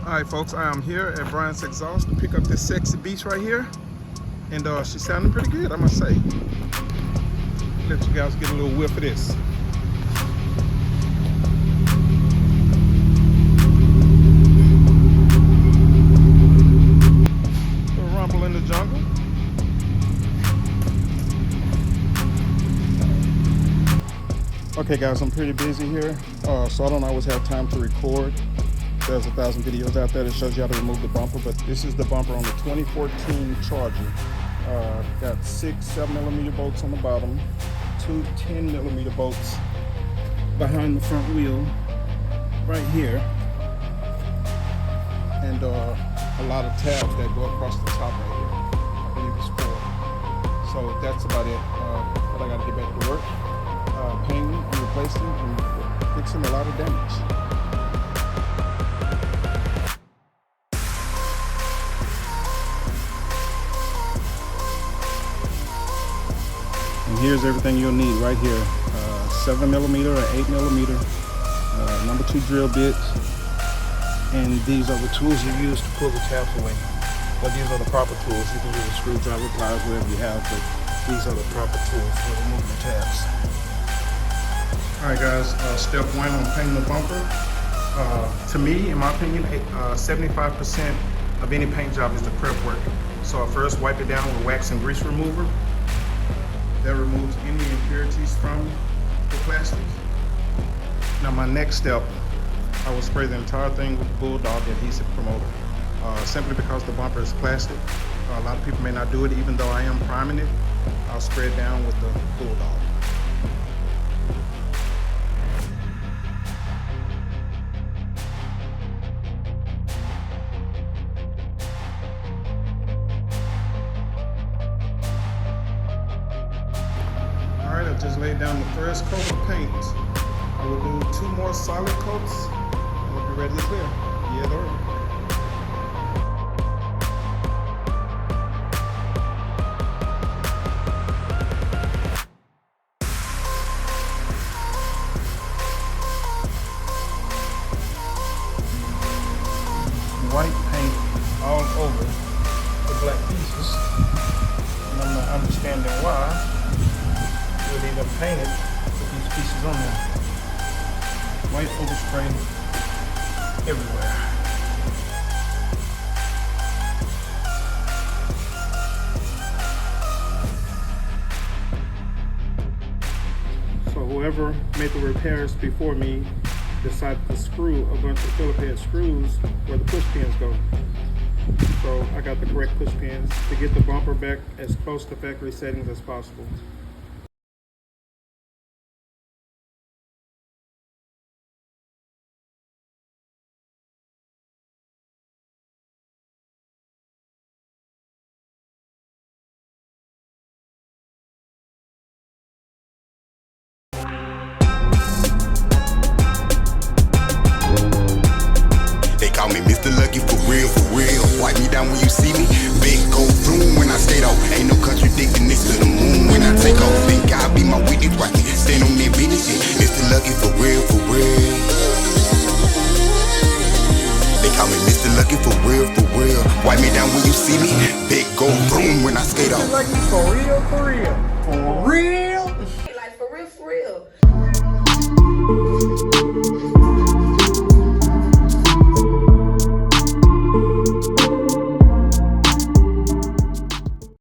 Alright folks, I am here at Brian's Exhaust to pick up this sexy beast right here. And she's sounding pretty good, I must say. Let you guys get a little whiff of this. A little rumble in the jungle. Okay guys, I'm pretty busy here, so I don't always have time to record. There's 1,000 videos out there that shows you how to remove the bumper, but this is the bumper on the 2014 Charger. Got 6 7mm bolts on the bottom, 2 10mm bolts behind the front wheel right here, and a lot of tabs that go across the top right here. I believe it's 4. So that's about it. But I got to get back to work, painting and replacing and fixing a lot of damage. And here's everything you'll need right here. 7mm or 8mm, number 2 drill bits, and these are the tools you use to pull the tabs away. But these are the proper tools. You can use a screwdriver, pliers, whatever you have, but these are the proper tools for removing the tabs. Alright guys, step 1 on painting the bumper. To me, in my opinion, 75% of any paint job is the prep work. So I first wipe it down with wax and grease remover. That removes any impurities from the plastic. Now my next step, I will spray the entire thing with Bulldog adhesive promoter. Simply because the bumper is plastic. A lot of people may not do it, even though I am priming it. I'll spray it down with the Bulldog. Alright, I just laid down the first coat of paint. I will do 2 more solid coats and we'll be ready to clear. Yeah, they're white paint all over the black pieces, and I'm not understanding why they even painted with these pieces on there. White overspray everywhere. So whoever made the repairs before me decided to screw a bunch of Phillip head screws where the push pins go. So I got the correct push pins to get the bumper back as close to factory settings as possible. Call me Mr. Lucky for real, for real. Wipe me down when you see me. Big go boom when I skate off. Ain't no contradicting this to the moon when I take off. Think I'll be my witness, watch me stand on that business shit. Mr. Lucky for real, for real. They call me Mr. Lucky for real, for real. Wipe me down when you see me. Big go boom when I skate off. Lucky for real, for real. For real.